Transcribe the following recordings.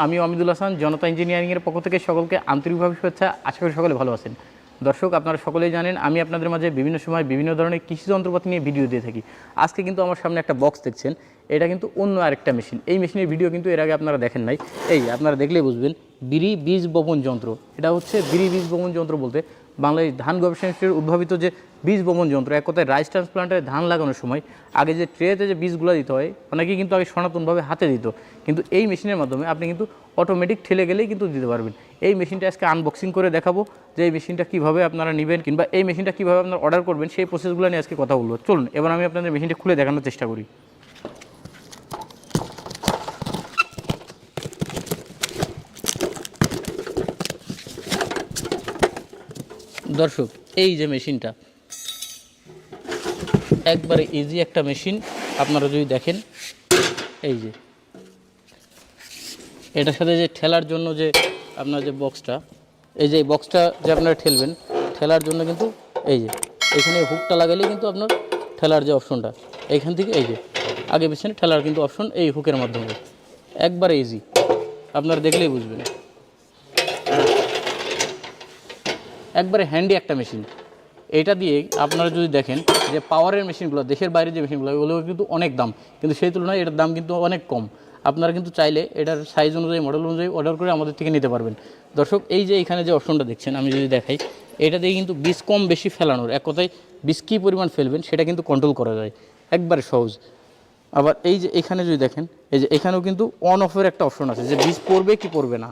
আমি অমিদুল হাসান, জনতা ইঞ্জিনিয়ারিংয়ের পক্ষ থেকে সকলকে আন্তরিকভাবে শুভেচ্ছা। আশা করি সকলে ভালো আছেন। দর্শক, আপনারা সকলেই জানেন আমি আপনাদের মাঝে বিভিন্ন সময় বিভিন্ন ধরনের কৃষি যন্ত্রপাতি নিয়ে ভিডিও দিয়ে থাকি। আজকে কিন্তু আমার সামনে একটা বক্স দেখছেন, এটা কিন্তু অন্য আরেকটা মেশিন। এই মেশিনের ভিডিও কিন্তু এর আগে আপনারা দেখেন নাই। এই আপনারা দেখলেই বুঝবেন, বিরি বীজ বপন যন্ত্র। এটা হচ্ছে বিরি বীজ বপন যন্ত্র বলতে বাংলাদেশ ধান গবেষণা ইনস্টিটিউটের উদ্ভাবিত যে বীজ বপন যন্ত্র। এক কথায় রাইস ট্রান্সপ্লান্টে ধান লাগানোর সময় আগে যে ট্রেতে যে বীজগুলো দিতে হয়, অনেকেই কিন্তু আগে সনাতনভাবে হাতে দিত, কিন্তু এই মেশিনের মাধ্যমে আপনি কিন্তু অটোমেটিক ঠেলে গেলেই কিন্তু দিতে পারবেন। এই মেশিনটা আজকে আনবক্সিং করে দেখাবো যে এই মেশিনটা কীভাবে আপনারা নেবেন কিংবা এই মেশিনটা কীভাবে আপনারা অর্ডার করবেন, সেই প্রসেসগুলো নিয়ে আজকে কথা বলবো। চলুন এবার আমি আপনাদের মেশিনটা খুলে দেখানোর চেষ্টা করি। দর্শক, এই যে মেশিনটা একবারে ইজি একটা মেশিন। আপনারা যদি দেখেন, এই যে এটার সাথে যে ঠেলার জন্য যে আপনার যে বক্সটা, এই যে বক্সটা যে আপনারা ঠেলবেন, ঠেলার জন্য কিন্তু এই যে এখানে হুকটা লাগালেই কিন্তু আপনার ঠেলার যে অপশনটা এইখান থেকে এই যে আগে পিছনে ঠেলার কিন্তু অপশন এই হুকের মাধ্যমে একবারে ইজি, আপনারা দেখলেই বুঝবেন। একবারে হ্যান্ডি একটা মেশিন। এটা দিয়ে আপনারা যদি দেখেন যে পাওয়ারের মেশিনগুলো, দেশের বাইরে যে মেশিনগুলো, ওগুলো কিন্তু অনেক দাম, কিন্তু সেই তুলনায় এটার দাম কিন্তু অনেক কম। আপনারা কিন্তু চাইলে এটার সাইজ অনুযায়ী, মডেল অনুযায়ী অর্ডার করে আমাদের থেকে নিতে পারবেন। দর্শক, এই যে এখানে যে অপশনটা দেখছেন, আমি যদি দেখাই, এটা দিয়ে কিন্তু বীজ কম বেশি ফেলানোর, এক কথায় বীজ কী পরিমাণ ফেলবেন সেটা কিন্তু কন্ট্রোল করা যায়, একবারে সহজ। আবার এই যে এখানে যদি দেখেন, এই যে এখানেও কিন্তু অন অফের একটা অপশন আছে, যে বীজ পড়বে কি পড়বে না।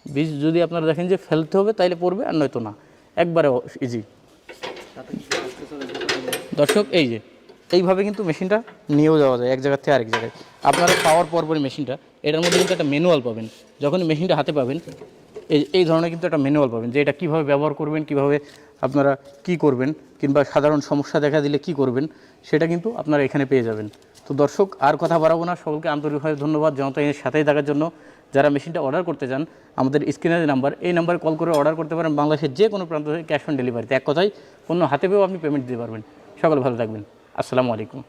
বীজ যদি আপনারা দেখেন যে ফেলতে হবে তাইলে পড়বে, আর নয়তো না, একবারে ইজি। দর্শক, এই যে এইভাবে কিন্তু মেশিনটা নিয়েও যাওয়া যায় এক জায়গা থেকে আরেক জায়গায়। আপনারা পাওয়ার পরপরই মেশিনটা, এটার মধ্যে কিন্তু একটা ম্যানুয়াল পাবেন। যখন মেশিনটা হাতে পাবেন, এই ধরনের কিন্তু একটা ম্যানুয়াল পাবেন, যে এটা কীভাবে ব্যবহার করবেন, কিভাবে আপনারা কি করবেন, কিংবা সাধারণ সমস্যা দেখা দিলে কি করবেন, সেটা কিন্তু আপনারা এখানে পেয়ে যাবেন। তো দর্শক, আর কথা বাড়াবো না, সকলকে আন্তরিকভাবে ধন্যবাদ জনতা এর সাথেই থাকার জন্য। যারা মেশিনটা অর্ডার করতে চান, আমাদের স্ক্রিনের নাম্বার, এই নাম্বারে কল করে অর্ডার করতে পারেন। বাংলাদেশের যে কোনো প্রান্ত থেকে ক্যাশ অন ডেলিভারিতে, এক কথায় অন্য হাতে পেয়েও আপনি পেমেন্ট দিতে পারবেন। সকলে ভালো থাকবেন। আসসালামু আলাইকুম।